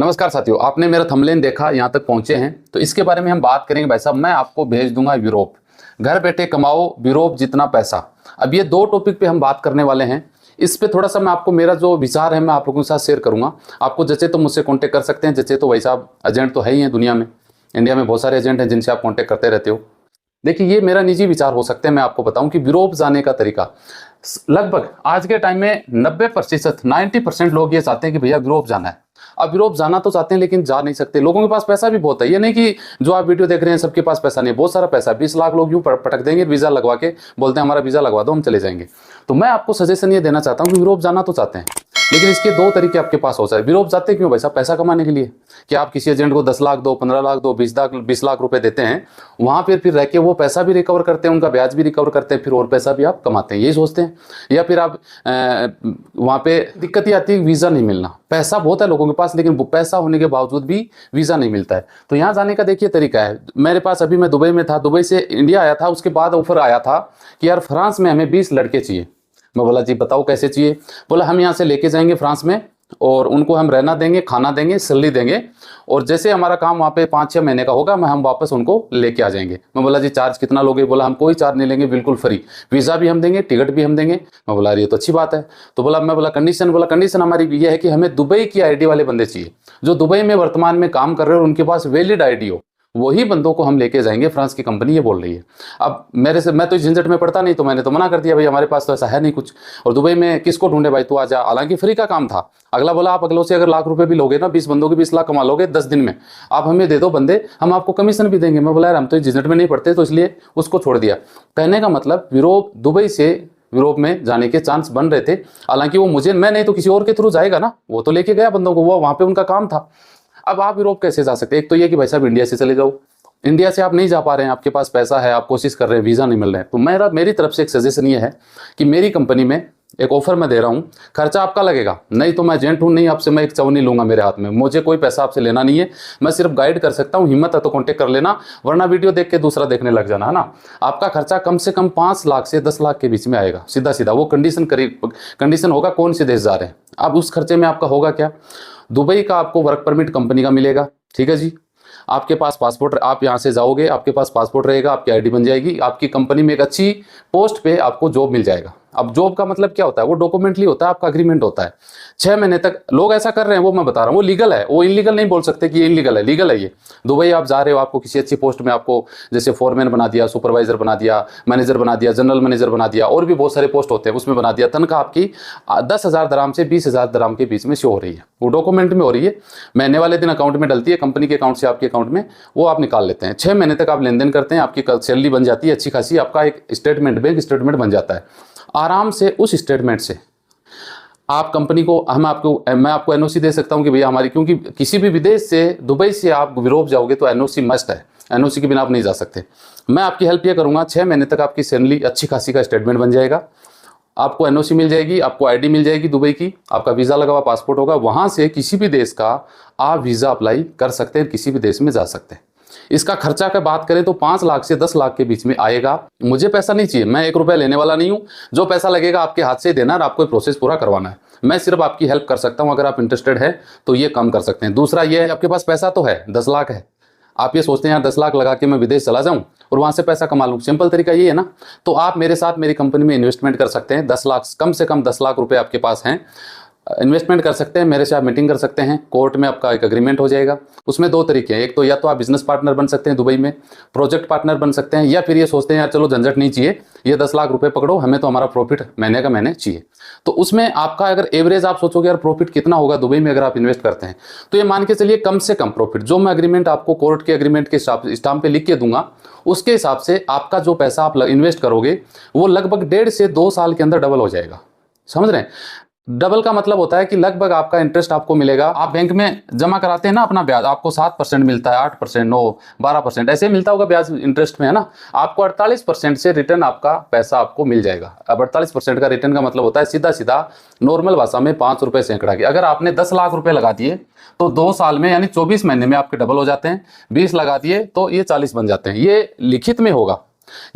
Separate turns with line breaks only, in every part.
नमस्कार साथियों, आपने मेरा थंबनेल देखा, यहाँ तक पहुंचे हैं तो इसके बारे में हम बात करेंगे। भाई साहब, मैं आपको भेज दूंगा यूरोप, घर बैठे कमाओ यूरोप जितना पैसा। अब ये दो टॉपिक पे हम बात करने वाले हैं। इस पे थोड़ा सा मैं आपको मेरा जो विचार है मैं आप लोगों के साथ शेयर करूंगा। आपको जैसे तो मुझसे कॉन्टेक्ट कर सकते हैं, जैसे तो भाई साहब एजेंट तो है ही है दुनिया में, इंडिया में बहुत सारे एजेंट हैं जिनसे आप कॉन्टेक्ट करते रहते हो। देखिए, ये मेरा निजी विचार हो सकते हैं। मैं आपको बताऊं कि यूरोप जाने का तरीका लगभग आज के टाइम में 90% लोग ये चाहते हैं कि भैया यूरोप जाना है। अब यूरोप जाना तो चाहते हैं लेकिन जा नहीं सकते। लोगों के पास पैसा भी बहुत है, ये नहीं कि जो आप वीडियो देख रहे हैं सबके पास पैसा नहीं है। बहुत सारा पैसा, 20 लाख लोग यूं पटक देंगे वीजा लगवा के, बोलते हैं हमारा वीजा लगवा दो हम चले जाएंगे। तो मैं आपको सजेशन ये देना चाहता हूँ कि यूरोप जाना तो चाहते हैं लेकिन इसके दो तरीके आपके पास हो सकते हैं। यूरोप जाते क्यों भाई साहब? पैसा कमाने के लिए। कि आप किसी एजेंट को 10 लाख दो, 15 लाख दो, 20 लाख रुपए देते हैं, वहां फिर रह के वो पैसा भी रिकवर करते हैं, उनका ब्याज भी रिकवर करते हैं, फिर और पैसा भी आप कमाते हैं, यही सोचते हैं। या फिर आप वहां पे दिक्कत ही आती है, वीजा नहीं मिलना। पैसा बहुत है लोगों के पास लेकिन पैसा होने के बावजूद भी वीजा नहीं मिलता है। तो यहाँ जाने का देखिए तरीका है। मेरे पास अभी मैं दुबई में था, दुबई से इंडिया आया था, उसके बाद ऑफर आया था कि यार फ्रांस में हमें 20 लड़के चाहिए। मैं बोला जी बताओ कैसे चाहिए? बोला हम यहाँ से लेके जाएंगे फ्रांस में और उनको हम रहना देंगे, खाना देंगे, सैलरी देंगे, और जैसे हमारा काम वहाँ पे 5-6 महीने का होगा हम वापस उनको लेके आ जाएंगे। मैं बोला जी चार्ज कितना लोगे? बोला हम कोई चार्ज नहीं लेंगे, बिल्कुल फ्री, वीज़ा भी हम देंगे, टिकट भी हम देंगे। मैं बोला ये तो अच्छी बात है। तो मैं बोला कंडीशन? बोला कंडीशन हमारी ये है कि हमें दुबई की आईडी वाले बंदे चाहिए, जो दुबई में वर्तमान में काम कर रहे हो और उनके पास वैलिड आईडी हो, वही बंदों को हम लेके जाएंगे। फ्रांस की कंपनी ये बोल रही है। अब मैं तो इस झंझट में पड़ता नहीं, तो मैंने तो मना कर दिया, भाई हमारे पास तो ऐसा है नहीं कुछ, और दुबई में किसको ढूंढे भाई, तू आ जा। हालांकि फ्री का काम था। अगला बोला आप अगलों से अगर लाख रुपए भी लोगे ना, 20 बंदों के 20 लाख कमा लोगे 10 दिन में, आप हमें दे दो बंदे, हम आपको कमीशन भी देंगे। मैं बोला यार हम तो इस झंझट में नहीं पड़ते, तो इसलिए उसको छोड़ दिया। कहने का मतलब यूरोप, दुबई से यूरोप में जाने के चांस बन रहे थे। हालांकि वो मैं नहीं तो किसी और के थ्रू जाएगा ना, वो तो लेके गया बंदों को, वो वहां पे उनका काम था। अब आप यूरोप कैसे जा सकते हैं? एक तो ये कि भाई साहब इंडिया से चले जाओ। इंडिया से आप नहीं जा पा रहे हैं, आपके पास पैसा है, आप कोशिश कर रहे हैं, वीज़ा नहीं मिल रहा है, तो मेरी तरफ से एक सजेशन ये है कि मेरी कंपनी में एक ऑफर मैं दे रहा हूँ। खर्चा आपका लगेगा, नहीं तो मैं एजेंट हूँ, नहीं आपसे मैं एक चवन्नी लूंगा मेरे हाथ में, मुझे कोई पैसा आपसे लेना नहीं है, मैं सिर्फ गाइड कर सकता हूँ। हिम्मत है तो कॉन्टेक्ट कर लेना, वरना वीडियो देख के दूसरा देखने लग जाना, है ना। आपका खर्चा कम से कम 5 लाख से 10 लाख के बीच में आएगा, सीधा सीधा। वो कंडीशन होगा कौन से देश जा रहे हैं। अब उस खर्चे में आपका होगा क्या? दुबई का आपको वर्क परमिट कंपनी का मिलेगा, ठीक है जी। आपके पास पासपोर्ट, आप यहाँ से जाओगे, आपके पास पासपोर्ट रहेगा, आपकी आईडी बन जाएगी, आपकी कंपनी में एक अच्छी पोस्ट पे आपको जॉब मिल जाएगा। अब जॉब का मतलब क्या होता है? वो डॉक्यूमेंटली होता है, आपका अग्रीमेंट होता है। 6 महीने तक लोग ऐसा कर रहे हैं, वो मैं बता रहा हूँ, वो लीगल है, वो इलीगल नहीं बोल सकते कि ये इलीगल है, लीगल है ये। दुबई आप जा रहे हो, आपको किसी अच्छी पोस्ट में, आपको जैसे फोरमैन बना दिया, सुपरवाइजर बना दिया, मैनेजर बना दिया, जनरल मैनेजर बना दिया, और भी बहुत सारे पोस्ट होते हैं, उसमें बना दिया। तनख्वाह आपकी 10,000 दराम से 20,000 दराम के बीच में शो हो रही है, वो डॉक्यूमेंट में हो रही है। महीने वाले दिन अकाउंट में डलती है, कंपनी के अकाउंट से आपके अकाउंट में, वो आप निकाल लेते हैं। 6 महीने तक आप लेन देन करते हैं, आपकी सैलरी बन जाती है अच्छी खासी, आपका एक स्टेटमेंट, बैंक स्टेटमेंट बन जाता है आराम से। उस स्टेटमेंट से आप कंपनी को, मैं आपको एनओसी दे सकता हूं कि भैया हमारी, क्योंकि किसी भी विदेश से, दुबई से आप यूरोप जाओगे तो एनओसी मस्ट है, एनओसी के बिना आप नहीं जा सकते। मैं आपकी हेल्प ये करूंगा, 6 महीने तक आपकी सैलरी अच्छी खासी का स्टेटमेंट बन जाएगा, आपको एनओसी मिल जाएगी, आपको आईडी मिल जाएगी दुबई की, आपका वीज़ा लगा हुआ पासपोर्ट होगा, वहां से किसी भी देश का आप वीज़ा अप्लाई कर सकते हैं, किसी भी देश में जा सकते हैं। इसका खर्चा का बात करें तो 5 लाख से 10 लाख के बीच में आएगा। मुझे पैसा नहीं चाहिए, मैं 1 रुपया लेने वाला नहीं हूं। जो पैसा लगेगा आपके हाथ से देना और आपको प्रोसेस पूरा करवाना है। मैं सिर्फ आपकी हेल्प कर सकता हूं, अगर आप इंटरेस्टेड है तो ये काम कर सकते हैं। दूसरा ये है, आपके पास पैसा तो है, 10 लाख है, आप ये सोचते हैं यार 10 लाख लगा के मैं विदेश चला जाऊं और वहां से पैसा कमा लूं, सिंपल तरीका ये है ना। तो आप मेरे साथ मेरी कंपनी में इन्वेस्टमेंट कर सकते हैं। 10 लाख, कम से कम 10 लाख रुपए आपके पास हैं, इन्वेस्टमेंट कर सकते हैं, मेरे से आप मीटिंग कर सकते हैं, कोर्ट में आपका एक एग्रीमेंट हो जाएगा। उसमें 2 तरीके हैं, एक तो या तो आप बिजनेस पार्टनर बन सकते हैं दुबई में, प्रोजेक्ट पार्टनर बन सकते हैं, या फिर ये सोचते हैं यार चलो झंझट नहीं चाहिए, ये 10 लाख रुपए पकड़ो, हमें तो हमारा प्रॉफिट महीने का महीने चाहिए। तो उसमें आपका अगर एवरेज आप सोचोगे यार प्रॉफिट कितना होगा दुबई में अगर आप इन्वेस्ट करते हैं, तो ये मान के चलिए कम से कम प्रॉफिट, जो मैं एग्रीमेंट आपको कोर्ट के एग्रीमेंट के स्टाम्प पे लिख के दूंगा, उसके हिसाब से आपका जो पैसा आप इन्वेस्ट करोगे वो लगभग 1.5 से 2 साल के अंदर डबल हो जाएगा। समझ रहे हैं? डबल का मतलब होता है कि लगभग आपका इंटरेस्ट आपको मिलेगा। आप बैंक में जमा कराते हैं ना अपना ब्याज, आपको 7% मिलता है, 8%, 9, 12% ऐसे मिलता होगा ब्याज इंटरेस्ट में, है ना। आपको 48% से रिटर्न आपका पैसा आपको मिल जाएगा। अब 48% का रिटर्न का मतलब होता है सीधा सीधा नॉर्मल भाषा में 5 रुपये सैकड़ा के। अगर आपने 10 लाख रुपए लगा दिए तो 2 साल में यानी 24 महीने में आपके डबल हो जाते हैं। 20 लगा दिए तो ये 40 बन जाते हैं। ये लिखित में होगा,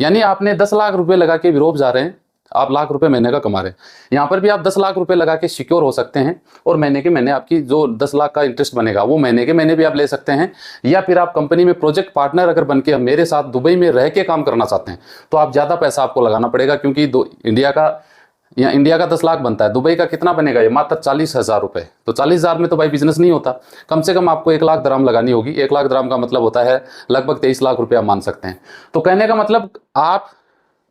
यानी आपने 10 लाख रुपए लगा के यूरोप जा रहे हैं, आप लाख रुपए महीने का कमा रहे हैं, यहाँ पर भी आप 10 लाख रुपए लगा के सिक्योर हो सकते हैं और महीने के महीने आपकी जो 10 लाख का इंटरेस्ट बनेगा वो महीने के महीने भी आप ले सकते हैं। या फिर आप कंपनी में प्रोजेक्ट पार्टनर अगर बन के मेरे साथ दुबई में रह के काम करना चाहते हैं तो आप ज़्यादा पैसा आपको लगाना पड़ेगा, क्योंकि इंडिया का 10 लाख बनता है, दुबई का कितना बनेगा, ये मात्र 40,000 रुपए। तो 40,000 में तो भाई बिजनेस नहीं होता, कम से कम आपको 1 लाख दराम लगानी होगी। 1 लाख दराम का मतलब होता है लगभग 23 लाख रुपए आप मान सकते हैं। तो कहने का मतलब आप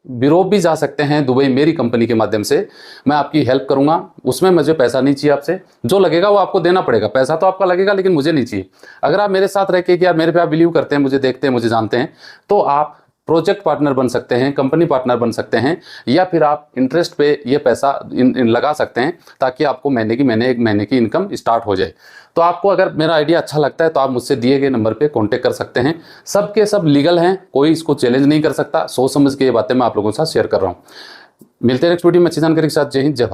यूरोप भी जा सकते हैं दुबई, मेरी कंपनी के माध्यम से मैं आपकी हेल्प करूंगा, उसमें मुझे पैसा नहीं चाहिए आपसे, जो लगेगा वो आपको देना पड़ेगा, पैसा तो आपका लगेगा लेकिन मुझे नहीं चाहिए। अगर आप मेरे साथ रह के कि यार मेरे पे आप बिलीव करते हैं, मुझे देखते हैं, मुझे जानते हैं, तो आप प्रोजेक्ट पार्टनर बन सकते हैं, कंपनी पार्टनर बन सकते हैं, या फिर आप इंटरेस्ट पे ये पैसा लगा सकते हैं ताकि आपको महीने की 1 महीने की इनकम स्टार्ट हो जाए। तो आपको अगर मेरा आइडिया अच्छा लगता है तो आप मुझसे दिए गए नंबर पे कांटेक्ट कर सकते हैं। सब के सब लीगल हैं, कोई इसको चैलेंज नहीं कर सकता। सोच समझ के ये बातें मैं आप लोगों के साथ शेयर कर रहा हूँ। मिलते हैं नेक्स्ट वीडियो में अच्छी जानकारी के साथ। जय हिंद, जय भारत।